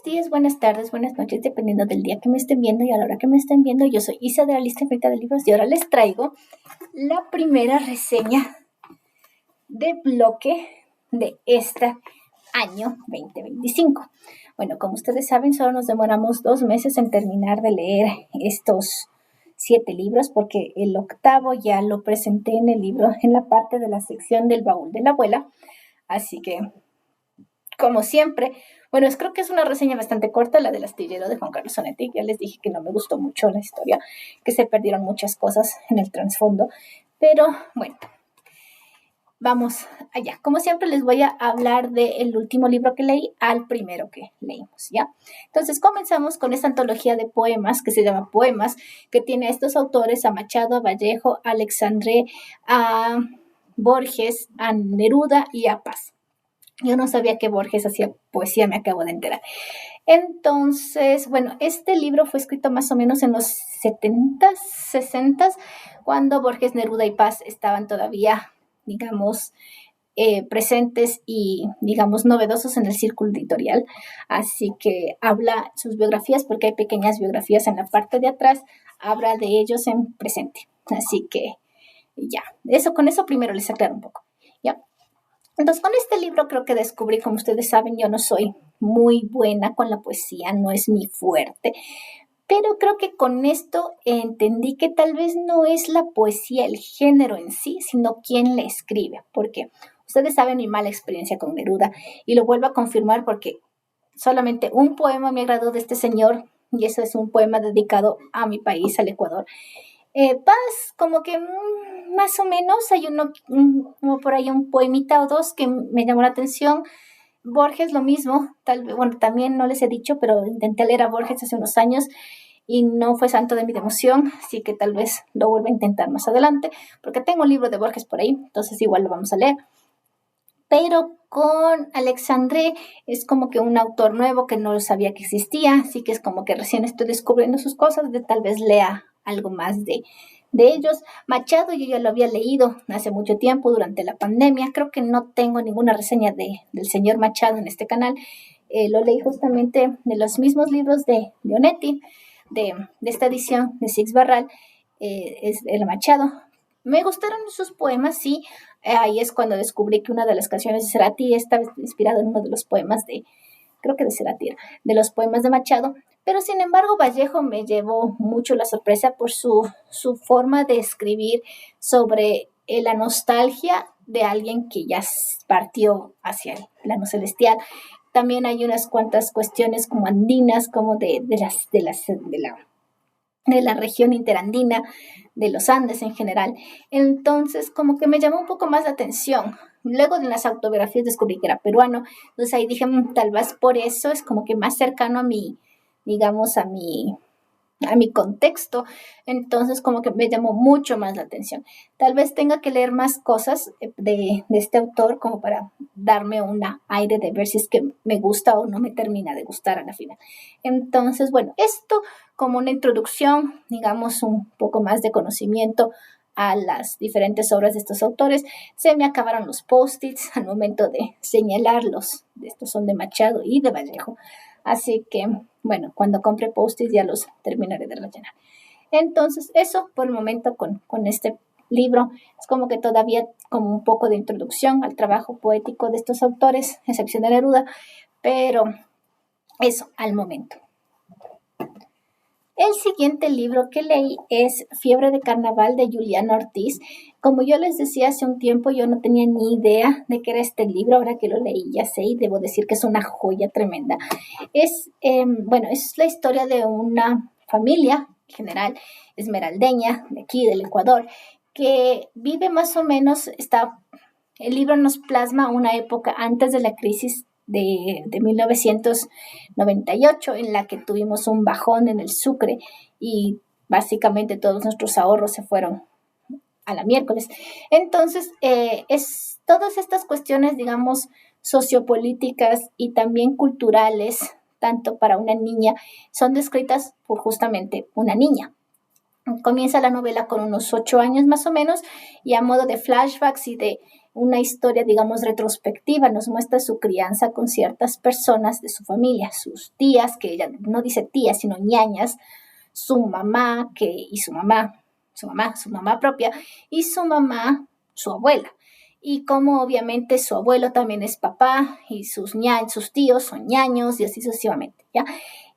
Buenos días, buenas tardes, buenas noches, dependiendo del día que me estén viendo y a la hora que me estén viendo. Yo soy Isa de la lista infinita de libros y ahora les traigo la primera reseña de bloque de este año 2025. Bueno, como ustedes saben, solo nos demoramos 2 meses en terminar de leer estos 7 libros porque el octavo ya lo presenté en el libro, en la parte de la sección del baúl de la abuela. Así que, como siempre, bueno, creo que es una reseña bastante corta, la del astillero de Juan Carlos Onetti. Ya les dije que no me gustó mucho la historia, que se perdieron muchas cosas en el trasfondo, pero bueno, vamos allá. Como siempre les voy a hablar del último libro que leí al primero que leímos, ¿ya? Entonces comenzamos con esta antología de poemas que se llama Poemas, que tiene a estos autores, a Machado, a Vallejo, a Alexandre, a Borges, a Neruda y a Paz. Yo no sabía que Borges hacía poesía, me acabo de enterar. Entonces, bueno, este libro fue escrito más o menos en los 70s, 60s, cuando Borges, Neruda y Paz estaban todavía, digamos, presentes y, digamos, novedosos en el círculo editorial. Así que habla sus biografías, porque hay pequeñas biografías en la parte de atrás, habla de ellos en presente. Así que ya, con eso primero les aclaro un poco, ¿ya? Entonces, con este libro creo que descubrí, como ustedes saben, yo no soy muy buena con la poesía, no es mi fuerte, pero creo que con esto entendí que tal vez no es la poesía el género en sí, sino quién la escribe, porque ustedes saben mi mala experiencia con Neruda y lo vuelvo a confirmar porque solamente un poema me agradó de este señor y eso es un poema dedicado a mi país, al Ecuador. Paz, como que más o menos, hay como por ahí un poemita o dos que me llamó la atención. Borges lo mismo, tal vez, bueno, también no les he dicho, pero intenté leer a Borges hace unos años y no fue santo de mi devoción, así que tal vez lo vuelva a intentar más adelante, porque tengo un libro de Borges por ahí, entonces igual lo vamos a leer. Pero con Alexandre es como que un autor nuevo que no sabía que existía, así que es como que recién estoy descubriendo sus cosas, de tal vez lea algo más de ellos. Machado yo ya lo había leído hace mucho tiempo durante la pandemia, creo que no tengo ninguna reseña del señor Machado en este canal. Lo leí justamente de los mismos libros de Onetti, de esta edición de Six Barral, es el Machado. Me gustaron sus poemas, sí. Ahí es cuando descubrí que una de las canciones de Cerati estaba inspirada en uno de los poemas creo que de Cerati, de los poemas de Machado. Pero sin embargo, Vallejo me llevó mucho la sorpresa por su forma de escribir sobre la nostalgia de alguien que ya partió hacia el plano celestial. También hay unas cuantas cuestiones como andinas, como de la región interandina, de los Andes en general. Entonces, como que me llamó un poco más la atención. Luego de las autobiografías descubrí que era peruano, entonces ahí dije, tal vez por eso es como que más cercano a mi, digamos, a mi contexto, entonces como que me llamó mucho más la atención. Tal vez tenga que leer más cosas de este autor como para darme un aire de ver si es que me gusta o no me termina de gustar a la final. Entonces, bueno, esto como una introducción, digamos, un poco más de conocimiento a las diferentes obras de estos autores. Se me acabaron los post-its al momento de señalarlos. Estos son de Machado y de Vallejo. Así que, bueno, cuando compre post-its ya los terminaré de rellenar. Entonces, eso por el momento con este libro. Es como que todavía como un poco de introducción al trabajo poético de estos autores, excepción de Neruda, pero eso al momento. El siguiente libro que leí es Fiebre de Carnaval de Juliana Ortiz. Como yo les decía hace un tiempo, yo no tenía ni idea de qué era este libro. Ahora que lo leí ya sé y debo decir que es una joya tremenda. Es la historia de una familia general esmeraldeña de aquí del Ecuador que vive más o menos, el libro nos plasma una época antes de la crisis de 1998, en la que tuvimos un bajón en el Sucre y básicamente todos nuestros ahorros se fueron a la miércoles. Entonces, todas estas cuestiones, digamos, sociopolíticas y también culturales, tanto para una niña, son descritas por justamente una niña. Comienza la novela con unos 8 años más o menos y a modo de flashbacks y de una historia, digamos, retrospectiva, nos muestra su crianza con ciertas personas de su familia, sus tías, que ella no dice tías, sino ñañas, su mamá, y su mamá propia, y su mamá, su abuela. Y como obviamente su abuelo también es papá y sus tíos son ñaños y así sucesivamente, ¿ya?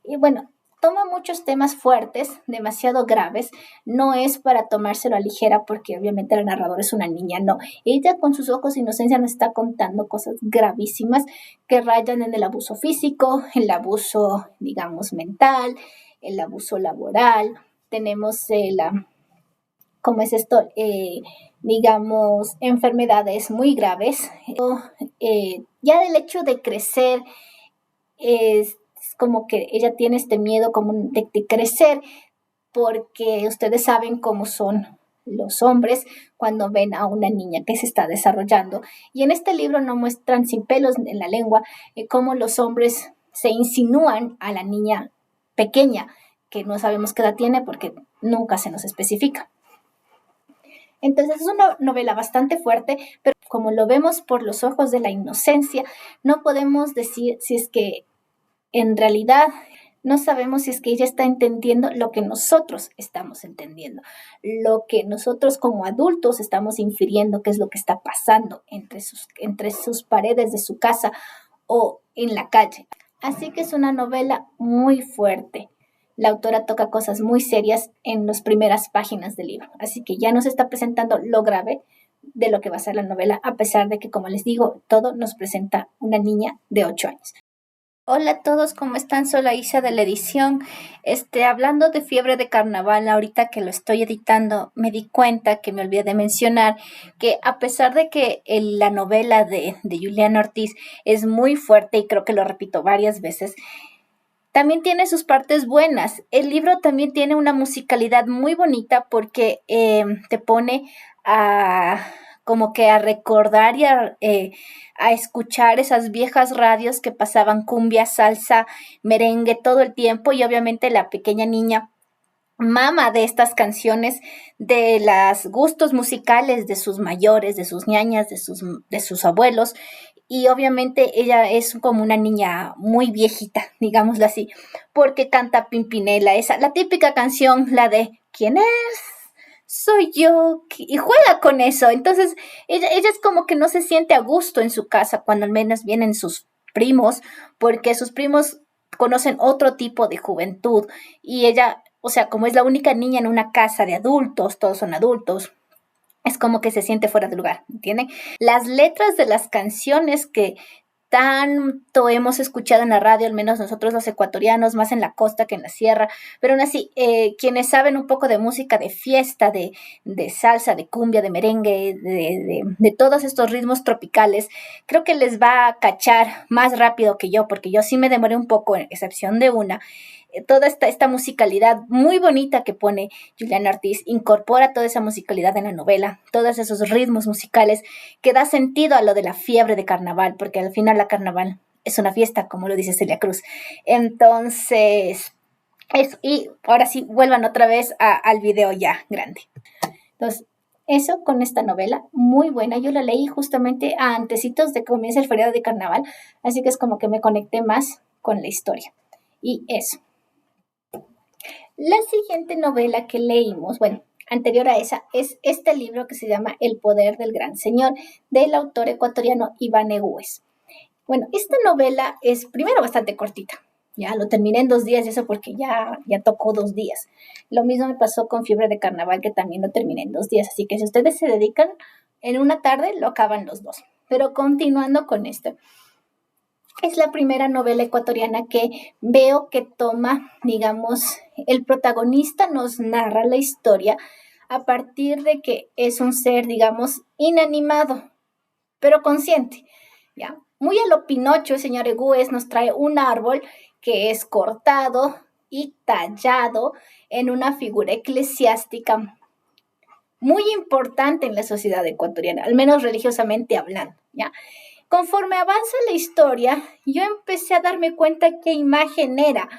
Y bueno, toma muchos temas fuertes, demasiado graves, no es para tomárselo a ligera porque obviamente la narradora es una niña, no. Ella con sus ojos de inocencia nos está contando cosas gravísimas que rayan en el abuso físico, el abuso, digamos, mental, el abuso laboral. Tenemos ¿cómo es esto? Digamos, enfermedades muy graves. Ya del hecho de crecer es como que ella tiene este miedo como de crecer porque ustedes saben cómo son los hombres cuando ven a una niña que se está desarrollando. Y en este libro no muestran sin pelos en la lengua cómo los hombres se insinúan a la niña pequeña, que no sabemos qué edad tiene porque nunca se nos especifica. Entonces es una novela bastante fuerte, pero como lo vemos por los ojos de la inocencia, no podemos decir si es que en realidad no sabemos si es que ella está entendiendo lo que nosotros estamos entendiendo, lo que nosotros como adultos estamos infiriendo que es lo que está pasando entre sus paredes de su casa o en la calle. Así que es una novela muy fuerte. La autora toca cosas muy serias en las primeras páginas del libro, así que ya nos está presentando lo grave de lo que va a ser la novela, a pesar de que, como les digo, todo nos presenta una niña de 8 años. Hola a todos, ¿cómo están? Soy la Isa de la edición. Hablando de Fiebre de Carnaval, ahorita que lo estoy editando, me di cuenta que me olvidé de mencionar que a pesar de que la novela de Juliana Ortiz es muy fuerte y creo que lo repito varias veces, también tiene sus partes buenas. El libro también tiene una musicalidad muy bonita porque te pone a como que a recordar y a escuchar esas viejas radios que pasaban cumbia, salsa, merengue todo el tiempo y obviamente la pequeña niña mama de estas canciones, de los gustos musicales de sus mayores, de sus ñañas, de sus abuelos, y obviamente ella es como una niña muy viejita, digámoslo así, porque canta Pimpinela, la típica canción, la de ¿quién es? Soy yo, y juega con eso. Entonces, ella es como que no se siente a gusto en su casa cuando al menos vienen sus primos, porque sus primos conocen otro tipo de juventud y ella, o sea, como es la única niña en una casa de adultos, todos son adultos, es como que se siente fuera de lugar, ¿entienden? Las letras de las canciones que tanto hemos escuchado en la radio, al menos nosotros los ecuatorianos, más en la costa que en la sierra, pero aún así, quienes saben un poco de música de fiesta, de salsa, de cumbia, de merengue, de todos estos ritmos tropicales, creo que les va a cachar más rápido que yo, porque yo sí me demoré un poco, en excepción de una, toda esta musicalidad muy bonita que pone Juliana Ortiz, incorpora toda esa musicalidad en la novela, todos esos ritmos musicales que da sentido a lo de la fiebre de carnaval, porque al final la carnaval es una fiesta, como lo dice Celia Cruz. Entonces, eso, y ahora sí, vuelvan otra vez al video ya grande. Entonces, eso con esta novela, muy buena. Yo la leí justamente antecitos de que comience el feriado de carnaval, así que es como que me conecté más con la historia. Y eso. La siguiente novela que leímos, bueno, anterior a esa, es este libro que se llama El poder del gran señor, del autor ecuatoriano Iván Egues. Bueno, esta novela es primero bastante cortita. Ya lo terminé en 2 días, y eso porque ya tocó 2 días. Lo mismo me pasó con Fiebre de Carnaval, que también lo terminé en 2 días. Así que si ustedes se dedican en una tarde, lo acaban los 2. Pero continuando con esto, es la primera novela ecuatoriana que veo que toma, digamos, el protagonista nos narra la historia a partir de que es un ser, digamos, inanimado, pero consciente, ¿ya? Muy a lo Pinocho, el señor Egues nos trae un árbol que es cortado y tallado en una figura eclesiástica muy importante en la sociedad ecuatoriana, al menos religiosamente hablando, ¿ya? Conforme avanza la historia, yo empecé a darme cuenta qué imagen era.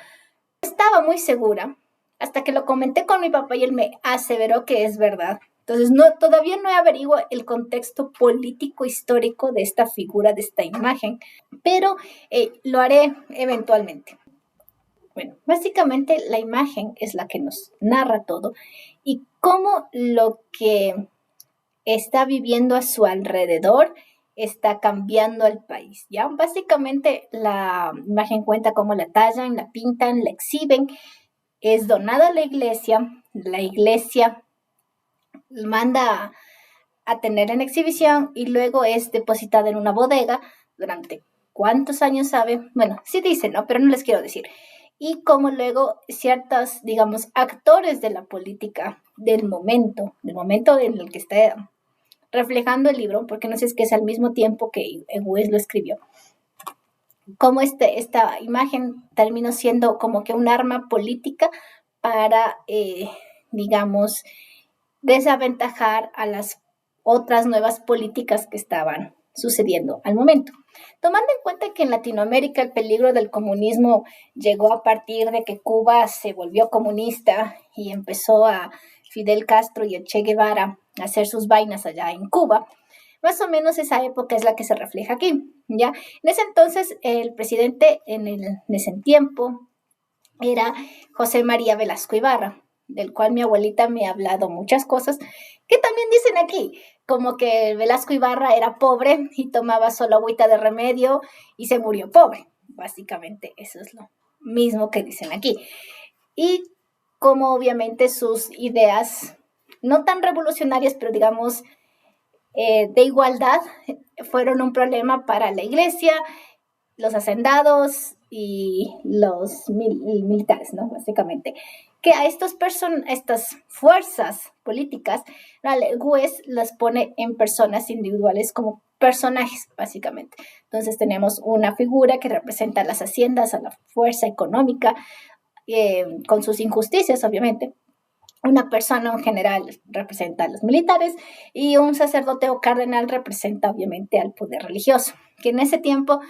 Estaba muy segura hasta que lo comenté con mi papá y él me aseveró que es verdad. Entonces, todavía no averiguo el contexto político histórico de esta figura, de esta imagen, pero lo haré eventualmente. Bueno, básicamente la imagen es la que nos narra todo y cómo lo que está viviendo a su alrededor está cambiando al país, ¿ya? Básicamente la imagen cuenta cómo la tallan, la pintan, la exhiben, es donada a la iglesia manda a tener en exhibición y luego es depositada en una bodega durante ¿cuántos años sabe? Bueno, sí dicen, ¿no? Pero no les quiero decir. Y como luego ciertos, digamos, actores de la política del momento en el que está reflejando el libro, porque no sé si es que es al mismo tiempo que Wes lo escribió, como esta imagen terminó siendo como que un arma política para, digamos, desaventajar a las otras nuevas políticas que estaban sucediendo al momento. Tomando en cuenta que en Latinoamérica el peligro del comunismo llegó a partir de que Cuba se volvió comunista y empezó a Fidel Castro y el Che Guevara a hacer sus vainas allá en Cuba, más o menos esa época es la que se refleja aquí, ¿ya? En ese entonces el presidente en ese tiempo era José María Velasco Ibarra, del cual mi abuelita me ha hablado muchas cosas que también dicen aquí, como que Velasco Ibarra era pobre y tomaba solo agüita de remedio y se murió pobre. Básicamente eso es lo mismo que dicen aquí. Y como obviamente sus ideas, no tan revolucionarias, pero digamos de igualdad, fueron un problema para la iglesia, los hacendados y los militares, ¿no? Básicamente. Que a estas fuerzas políticas, el juez las pone en personas individuales como personajes, básicamente. Entonces tenemos una figura que representa las haciendas, a la fuerza económica, con sus injusticias, obviamente. Una persona, un general, representa a los militares y un sacerdote o cardenal representa, obviamente, al poder religioso, que en ese tiempo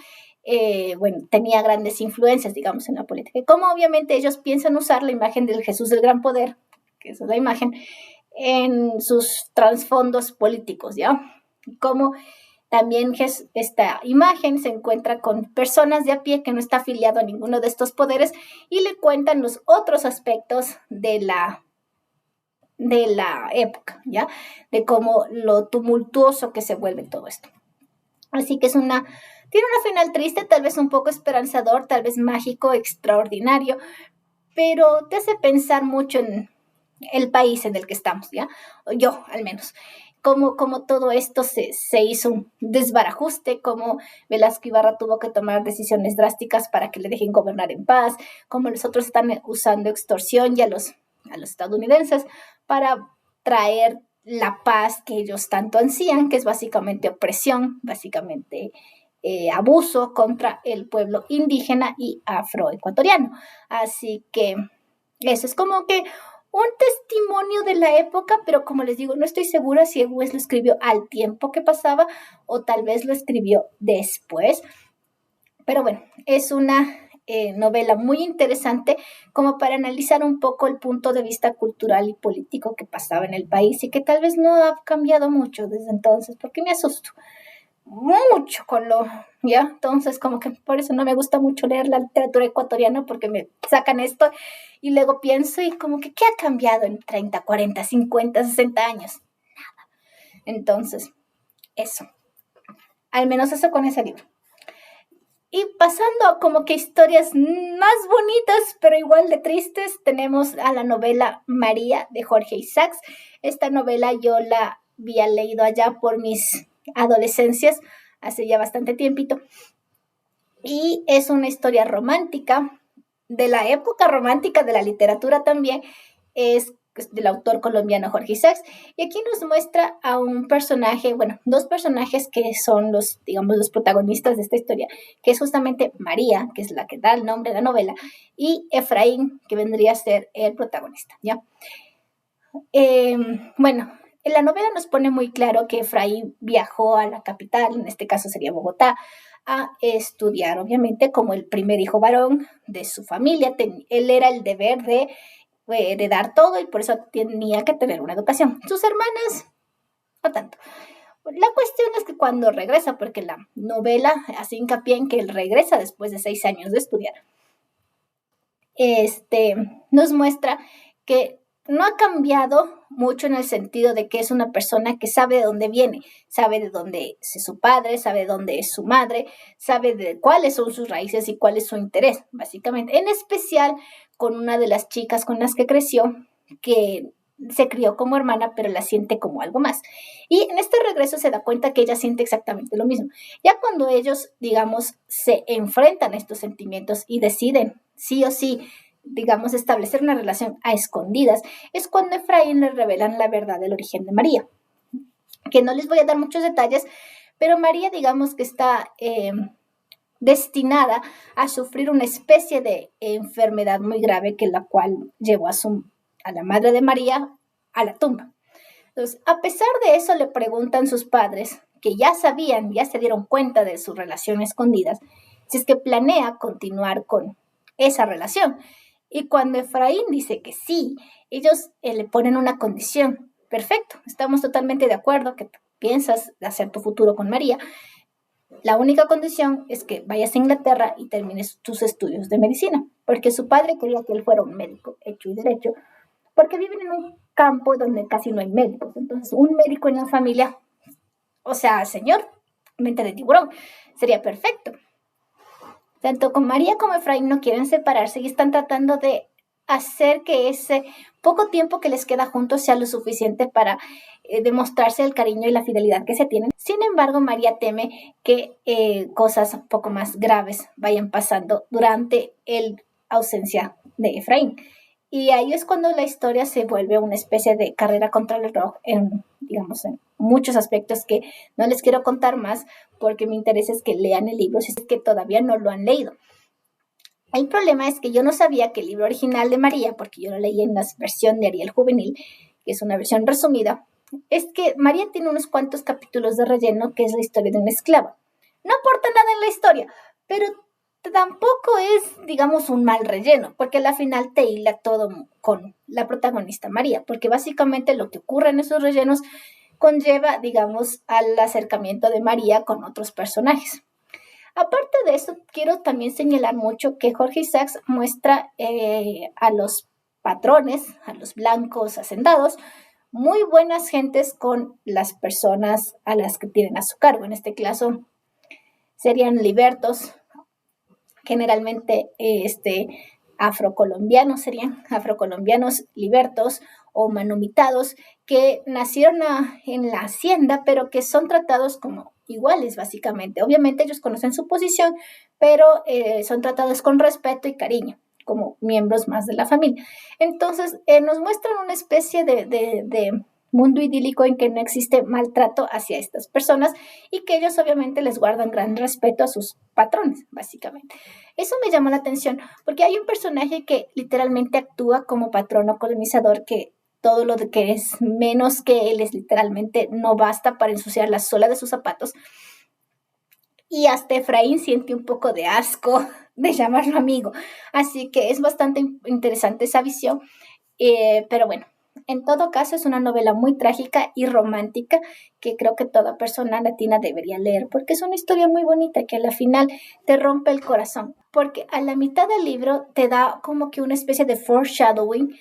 bueno, tenía grandes influencias, digamos, en la política. Y como obviamente ellos piensan usar la imagen del Jesús del Gran Poder, que es la imagen, en sus trasfondos políticos, ¿ya? Como también esta imagen se encuentra con personas de a pie que no está afiliado a ninguno de estos poderes y le cuentan los otros aspectos de la época, ¿ya? De cómo lo tumultuoso que se vuelve todo esto. Así que tiene una final triste, tal vez un poco esperanzador, tal vez mágico, extraordinario, pero te hace pensar mucho en el país en el que estamos, ¿ya? Yo, al menos. Como todo esto se hizo un desbarajuste, como Velasco Ibarra tuvo que tomar decisiones drásticas para que le dejen gobernar en paz, como los otros están usando extorsión y a los estadounidenses para traer la paz que ellos tanto ansían, que es básicamente opresión, básicamente abuso contra el pueblo indígena y afroecuatoriano. Así que eso es como que un testimonio de la época, pero como les digo, no estoy segura si Wes lo escribió al tiempo que pasaba o tal vez lo escribió después. Pero bueno, es una novela muy interesante como para analizar un poco el punto de vista cultural y político que pasaba en el país y que tal vez no ha cambiado mucho desde entonces, porque me asusto mucho con ¿ya? Entonces como que por eso no me gusta mucho leer la literatura ecuatoriana porque me sacan esto y luego pienso y como que ¿qué ha cambiado en 30, 40, 50, 60 años? Nada. Entonces, eso. Al menos eso con ese libro. Y pasando a como que historias más bonitas, pero igual de tristes, tenemos a la novela María de Jorge Isaacs. Esta novela yo la había leído allá por mis adolescencias, hace ya bastante tiempito. Y es una historia romántica, de la época romántica de la literatura también, es del autor colombiano Jorge Isaacs, y aquí nos muestra a un personaje, bueno, dos personajes que son digamos, los protagonistas de esta historia, que es justamente María, que es la que da el nombre a la novela, y Efraín, que vendría a ser el protagonista, ¿ya? Bueno, en la novela nos pone muy claro que Efraín viajó a la capital, en este caso sería Bogotá, a estudiar, obviamente, como el primer hijo varón de su familia. Él era el deber de heredar todo y por eso tenía que tener una educación. Sus hermanas, no tanto. La cuestión es que cuando regresa, porque la novela hace hincapié en que él regresa después de 6 años de estudiar, nos muestra que no ha cambiado mucho en el sentido de que es una persona que sabe de dónde viene, sabe de dónde es su padre, sabe de dónde es su madre, sabe de cuáles son sus raíces y cuál es su interés, básicamente. En especial con una de las chicas con las que creció, que se crió como hermana, pero la siente como algo más. Y en este regreso se da cuenta que ella siente exactamente lo mismo. Ya cuando ellos, digamos, se enfrentan a estos sentimientos y deciden sí o sí, digamos, establecer una relación a escondidas, es cuando Efraín le revelan la verdad del origen de María. Que no les voy a dar muchos detalles, pero María, digamos que está destinada a sufrir una especie de enfermedad muy grave, que la cual llevó a la madre de María a la tumba. Entonces, a pesar de eso, le preguntan sus padres, que ya sabían, ya se dieron cuenta de su relación escondidas, si es que planea continuar con esa relación. Y cuando Efraín dice que sí, ellos le ponen una condición. Perfecto, estamos totalmente de acuerdo que piensas hacer tu futuro con María. La única condición es que vayas a Inglaterra y termines tus estudios de medicina, porque su padre quería que él fuera un médico hecho y derecho, porque viven en un campo donde casi no hay médicos. Entonces, un médico en la familia, o sea, señor, mente de tiburón, sería perfecto. Tanto con María como Efraín no quieren separarse y están tratando de hacer que ese poco tiempo que les queda juntos sea lo suficiente para demostrarse el cariño y la fidelidad que se tienen. Sin embargo, María teme que cosas un poco más graves vayan pasando durante la ausencia de Efraín. Y ahí es cuando la historia se vuelve una especie de carrera contra el reloj digamos, en muchos aspectos que no les quiero contar más porque mi interés es que lean el libro si es que todavía no lo han leído. El problema es que yo no sabía que el libro original de María, porque yo lo leí en la versión de Ariel Juvenil, que es una versión resumida, es que María tiene unos cuantos capítulos de relleno, que es la historia de una esclava. No aporta nada en la historia, pero tampoco es, digamos, un mal relleno, porque al final te hila todo con la protagonista María, porque básicamente lo que ocurre en esos rellenos conlleva, digamos, al acercamiento de María con otros personajes. Aparte de eso, quiero también señalar mucho que Jorge Isaacs muestra a los patrones, a los blancos hacendados, muy buenas gentes con las personas a las que tienen a su cargo. En este caso serían libertos, generalmente afrocolombianos libertos o manumitados que nacieron en la hacienda, pero que son tratados como iguales, básicamente. Obviamente ellos conocen su posición, pero son tratados con respeto y cariño, como miembros más de la familia. Entonces, nos muestran una especie de mundo idílico en que no existe maltrato hacia estas personas y que ellos obviamente les guardan gran respeto a sus patrones, básicamente. Eso me llamó la atención porque hay un personaje que literalmente actúa como patrono colonizador, que todo lo que es menos que él es literalmente no basta para ensuciar la suela de sus zapatos. Y hasta Efraín siente un poco de asco de llamarlo amigo. Así que es bastante interesante esa visión. Pero bueno, en todo caso es una novela muy trágica y romántica que creo que toda persona latina debería leer porque es una historia muy bonita que a la final te rompe el corazón. Porque a la mitad del libro te da como que una especie de foreshadowing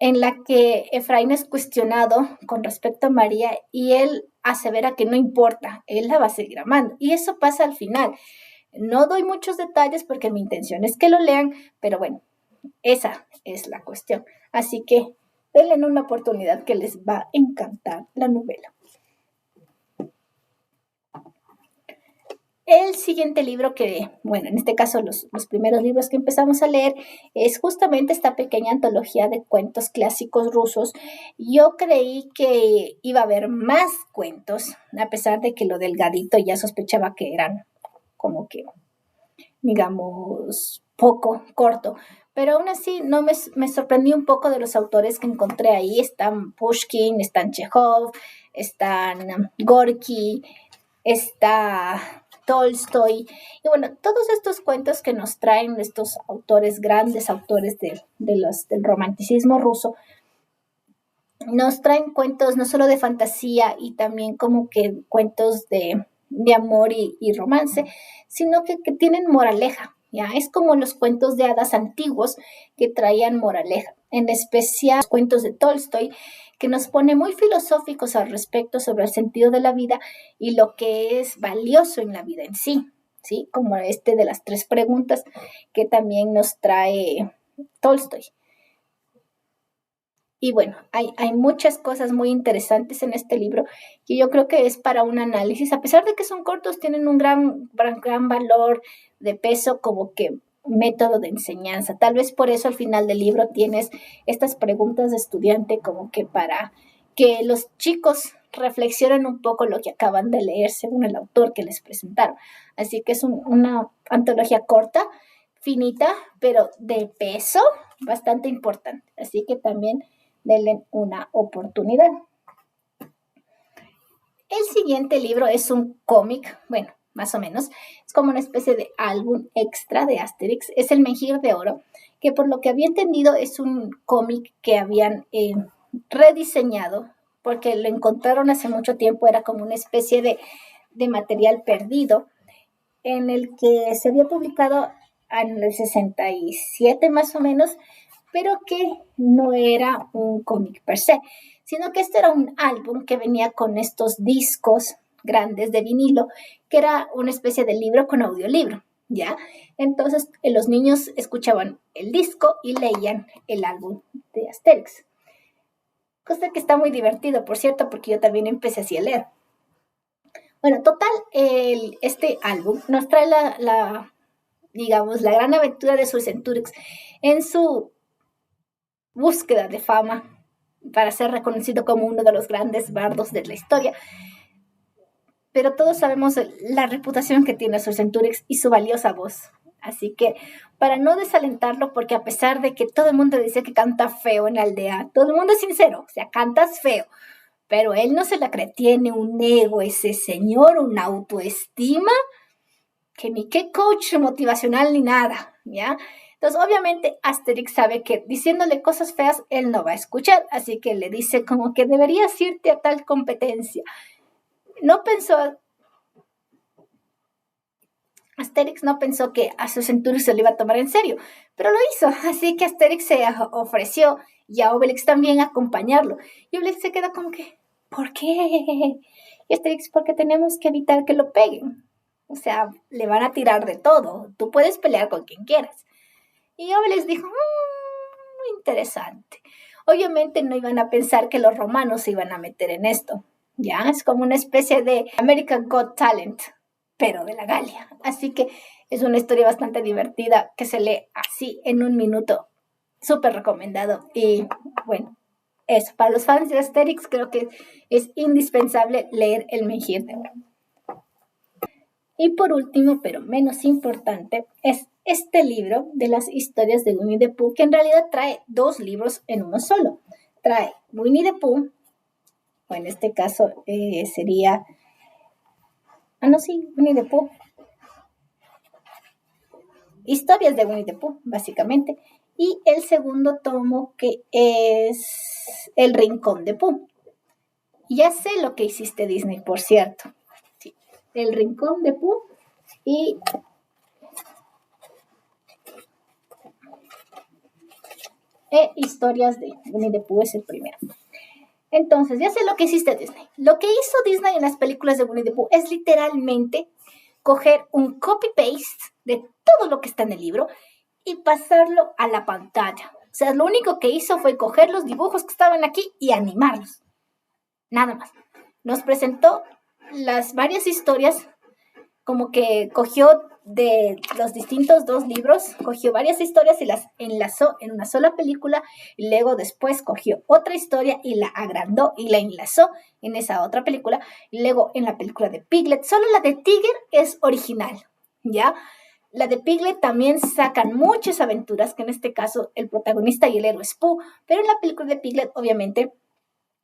en la que Efraín es cuestionado con respecto a María y él asevera que no importa, él la va a seguir amando. Y eso pasa al final. No doy muchos detalles porque mi intención es que lo lean, pero bueno, esa es la cuestión. Así que denle una oportunidad que les va a encantar la novela. El siguiente libro bueno, en este caso los primeros libros que empezamos a leer es justamente esta pequeña antología de cuentos clásicos rusos. Yo creí que iba a haber más cuentos, a pesar de que lo del gadito ya sospechaba que eran como que, digamos, poco corto. Pero aún así no me sorprendí un poco de los autores que encontré ahí. Están Pushkin, están Chekhov, están Gorky, está Tolstoy, y bueno, todos estos cuentos que nos traen estos autores, grandes autores del romanticismo ruso, nos traen cuentos no solo de fantasía y también como que cuentos de amor y romance, sino que tienen moraleja, ¿ya? Es como los cuentos de hadas antiguos que traían moraleja, en especial los cuentos de Tolstoy, que nos pone muy filosóficos al respecto sobre el sentido de la vida y lo que es valioso en la vida en sí, ¿sí? Como este de las 3 preguntas que también nos trae Tolstoy. Y bueno, hay muchas cosas muy interesantes en este libro que yo creo que es para un análisis. A pesar de que son cortos, tienen un gran valor de peso como que método de enseñanza. Tal vez por eso al final del libro tienes estas preguntas de estudiante como que para que los chicos reflexionen un poco lo que acaban de leer según el autor que les presentaron. Así que es una antología corta, finita, pero de peso bastante importante. Así que también denle una oportunidad. El siguiente libro es un cómic, bueno, más o menos, es como una especie de álbum extra de Asterix, es El Menhir de Oro, que por lo que había entendido es un cómic que habían rediseñado, porque lo encontraron hace mucho tiempo, era como una especie de material perdido, en el que se había publicado en el 67 más o menos, pero que no era un cómic per se, sino que este era un álbum que venía con estos discos grandes de vinilo, que era una especie de libro con audiolibro, ¿ya? Entonces los niños escuchaban el disco y leían el álbum de Asterix. Cosa que está muy divertido, por cierto, porque yo también empecé así a leer. Bueno, total, este álbum nos trae digamos, la gran aventura de Vercingetorix en su búsqueda de fama para ser reconocido como uno de los grandes bardos de la historia. Pero todos sabemos la reputación que tiene Vercingetorix y su valiosa voz. Así que para no desalentarlo, porque a pesar de que todo el mundo dice que canta feo en la aldea, todo el mundo es sincero, o sea, cantas feo, pero él no se la cree, tiene un ego ese señor, una autoestima, que ni qué coach motivacional ni nada, ¿ya? Entonces, obviamente, Asterix sabe que diciéndole cosas feas, él no va a escuchar, así que le dice como que deberías irte a tal competencia. Asterix no pensó que a su Vercingetorix se lo iba a tomar en serio, pero lo hizo, así que Asterix se ofreció y a Obelix también a acompañarlo. Y Obelix se queda como que, ¿por qué? Y Asterix, porque tenemos que evitar que lo peguen. O sea, le van a tirar de todo. Tú puedes pelear con quien quieras. Y Obelix dijo, muy interesante. Obviamente no iban a pensar que los romanos se iban a meter en esto. Ya, es como una especie de American Got Talent, pero de la Galia. Así que es una historia bastante divertida que se lee así en un minuto. Súper recomendado. Y bueno, eso, para los fans de Asterix creo que es indispensable leer El Menhir de Oro. Y por último, pero menos importante, es este libro de las historias de Winnie the Pooh, que en realidad trae 2 libros en uno solo. Trae Winnie the Pooh, o en este caso sería... Winnie the Pooh. Historias de Winnie the Pooh, básicamente. Y el segundo tomo que es El Rincón de Pooh. Ya sé lo que hiciste Disney, por cierto. Sí. El Rincón de Pooh y historias de Winnie the Pooh es el primero. Entonces, ya sé lo que hiciste Disney. Lo que hizo Disney en las películas de Winnie the Pooh es literalmente coger un copy-paste de todo lo que está en el libro y pasarlo a la pantalla. O sea, lo único que hizo fue coger los dibujos que estaban aquí y animarlos. Nada más. Nos presentó las varias historias, como que cogió de los distintos 2 libros, cogió varias historias y las enlazó en una sola película y luego después cogió otra historia y la agrandó y la enlazó en esa otra película y luego en la película de Piglet. Solo la de Tigger es original, ¿ya? La de Piglet también sacan muchas aventuras, que en este caso el protagonista y el héroe es Pooh, pero en la película de Piglet obviamente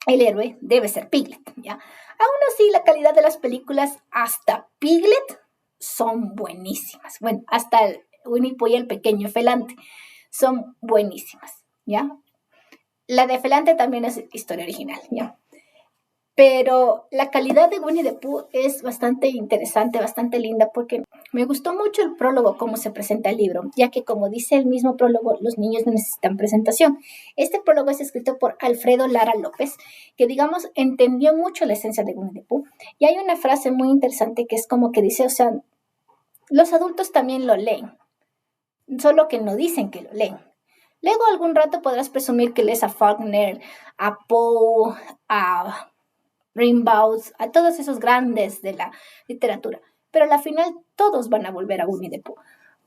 el héroe debe ser Piglet, ¿ya? Aún así, la calidad de las películas hasta Piglet son buenísimas. Bueno, hasta el Winnie Pooh y el pequeño Felante son buenísimas, ¿ya? La de Felante también es historia original, ¿ya? Pero la calidad de Winnie the Pooh es bastante interesante, bastante linda, porque me gustó mucho el prólogo, cómo se presenta el libro, ya que como dice el mismo prólogo, los niños no necesitan presentación. Este prólogo es escrito por Alfredo Lara López, que digamos entendió mucho la esencia de Winnie the Pooh. Y hay una frase muy interesante que es como que dice, o sea, los adultos también lo leen, solo que no dicen que lo leen. Luego algún rato podrás presumir que lees a Faulkner, a Poe, a Rimbaud, a todos esos grandes de la literatura, pero al final todos van a volver a Winnie the Pooh.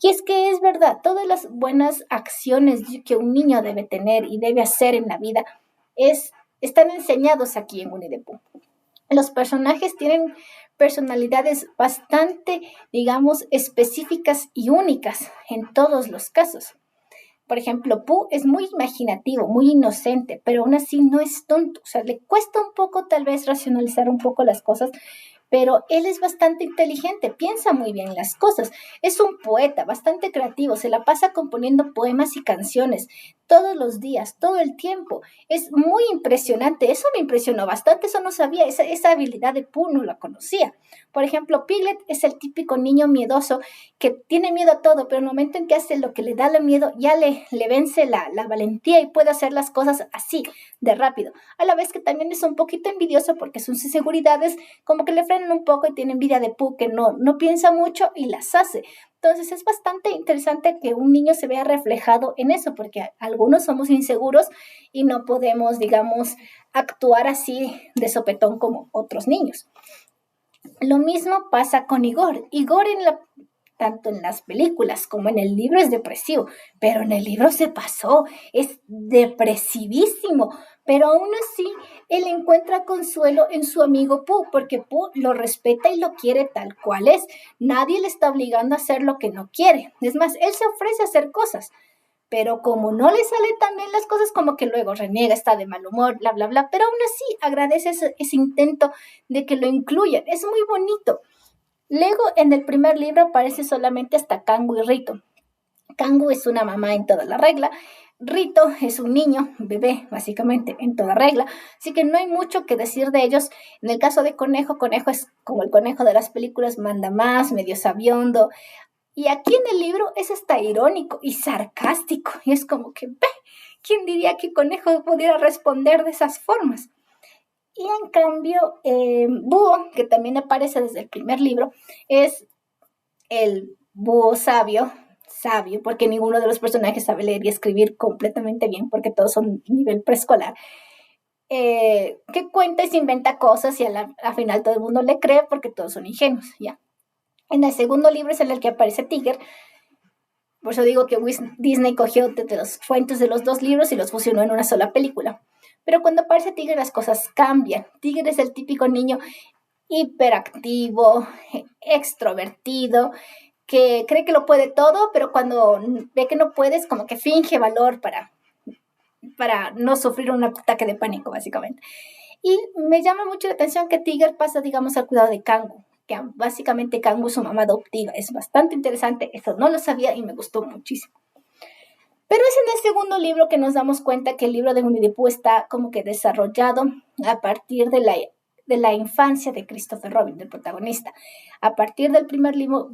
Y es que es verdad, todas las buenas acciones que un niño debe tener y debe hacer en la vida están enseñados aquí en Winnie the Pooh. Los personajes tienen personalidades bastante, digamos, específicas y únicas en todos los casos. Por ejemplo, Pooh es muy imaginativo, muy inocente, pero aún así no es tonto. O sea, le cuesta un poco tal vez racionalizar un poco las cosas, pero él es bastante inteligente, piensa muy bien las cosas. Es un poeta, bastante creativo, se la pasa componiendo poemas y canciones todos los días, todo el tiempo. Es muy impresionante, eso me impresionó bastante, eso no sabía, esa habilidad de Pooh no la conocía. Por ejemplo, Piglet es el típico niño miedoso que tiene miedo a todo, pero en el momento en que hace lo que le da el miedo, ya le vence la valentía y puede hacer las cosas así, de rápido. A la vez que también es un poquito envidioso porque sus inseguridades como que le frenan un poco y tiene envidia de Pooh que no piensa mucho y las hace. Entonces es bastante interesante que un niño se vea reflejado en eso, porque algunos somos inseguros y no podemos, digamos, actuar así de sopetón como otros niños. Lo mismo pasa con Igor. Igor tanto en las películas como en el libro es depresivo, pero en el libro se pasó, es depresivísimo, pero aún así él encuentra consuelo en su amigo Pooh, porque Pooh lo respeta y lo quiere tal cual es. Nadie le está obligando a hacer lo que no quiere. Es más, él se ofrece a hacer cosas, pero como no le salen tan bien las cosas, como que luego reniega, está de mal humor, bla, bla, bla, pero aún así agradece ese intento de que lo incluyan. Es muy bonito. Luego, en el primer libro aparece solamente hasta Kangu y Rito. Kangu es una mamá en toda la regla. Rito es un niño, bebé, básicamente, en toda regla. Así que no hay mucho que decir de ellos. En el caso de Conejo, Conejo es como el conejo de las películas, manda más, medio sabiondo. Y aquí en el libro es hasta irónico y sarcástico. Y es como que, ¿quién diría que Conejo pudiera responder de esas formas? Y en cambio, Búho, que también aparece desde el primer libro, es el búho sabio, porque ninguno de los personajes sabe leer y escribir completamente bien, porque todos son nivel preescolar, que cuenta y se inventa cosas y al final todo el mundo le cree porque todos son ingenuos, ¿ya? En el segundo libro es en el que aparece Tigger. Por eso digo que Disney cogió de los cuentos de los dos libros y los fusionó en una sola película. Pero cuando aparece Tigger las cosas cambian. Tigger es el típico niño hiperactivo, extrovertido, que cree que lo puede todo, pero cuando ve que no puede es como que finge valor para no sufrir un ataque de pánico, básicamente. Y me llama mucho la atención que Tigger pasa, digamos, al cuidado de Kangu, que básicamente Kangu es su mamá adoptiva. Es bastante interesante, eso no lo sabía y me gustó muchísimo. Pero es en el segundo libro que nos damos cuenta que el libro de Winnie the Pooh está como que desarrollado a partir de la infancia de Christopher Robin, del protagonista. A partir del primer libro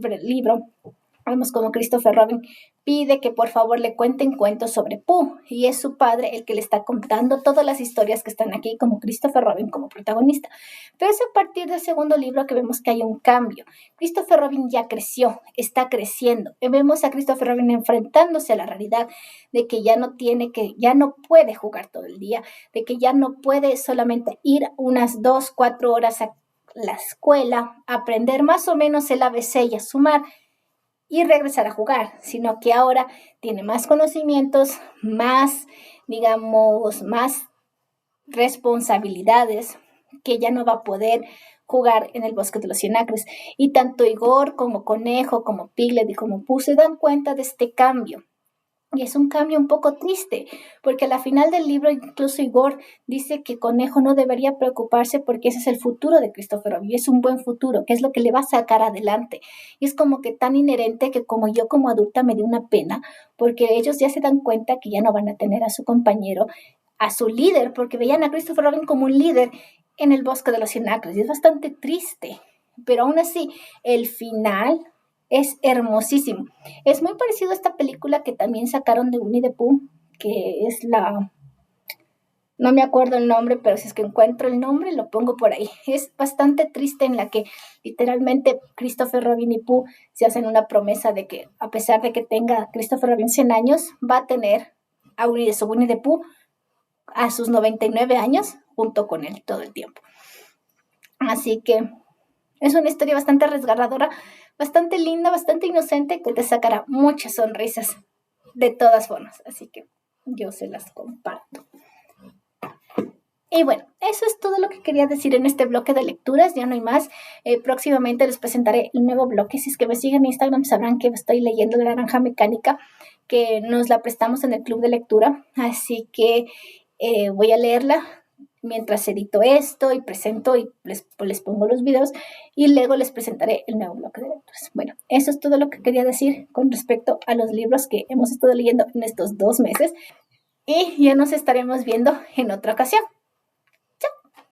vemos como Christopher Robin pide que por favor le cuenten cuentos sobre Pooh, y es su padre el que le está contando todas las historias que están aquí, como Christopher Robin como protagonista. Pero es a partir del segundo libro que vemos que hay un cambio. Christopher Robin ya creció, está creciendo. Vemos a Christopher Robin enfrentándose a la realidad de que ya no puede jugar todo el día, de que ya no puede solamente ir unas 2-4 horas a la escuela, aprender más o menos el ABC y a sumar y regresar a jugar, sino que ahora tiene más conocimientos, más, digamos, más responsabilidades, que ya no va a poder jugar en el bosque de los 100 acres. Y tanto Igor como Conejo, como Piglet y como Pooh se dan cuenta de este cambio. Y es un cambio un poco triste, porque a la final del libro incluso Igor dice que Conejo no debería preocuparse porque ese es el futuro de Christopher Robin, y es un buen futuro, que es lo que le va a sacar adelante. Y es como que tan inherente que como yo como adulta me dio una pena, porque ellos ya se dan cuenta que ya no van a tener a su compañero, a su líder, porque veían a Christopher Robin como un líder en el Bosque de los Cien Acres, y es bastante triste. Pero aún así, el final es hermosísimo. Es muy parecido a esta película que también sacaron de Winnie the Pooh, que es la... No me acuerdo el nombre, pero si es que encuentro el nombre, lo pongo por ahí. Es bastante triste, en la que literalmente Christopher Robin y Pooh se hacen una promesa de que, a pesar de que tenga Christopher Robin 100 años, va a tener a Winnie the Pooh a sus 99 años junto con él todo el tiempo. Así que es una historia bastante resgarradora, bastante linda, bastante inocente, que te sacará muchas sonrisas de todas formas. Así que yo se las comparto. Y bueno, eso es todo lo que quería decir en este bloque de lecturas, ya no hay más. Próximamente les presentaré el nuevo bloque. Si es que me siguen en Instagram sabrán que estoy leyendo La Naranja Mecánica, que nos la prestamos en el club de lectura. Así que voy a leerla mientras edito esto y presento y les pongo los videos, y luego les presentaré el nuevo bloque de lecturas. Bueno, eso es todo lo que quería decir con respecto a los libros que hemos estado leyendo en estos 2 meses, y ya nos estaremos viendo en otra ocasión.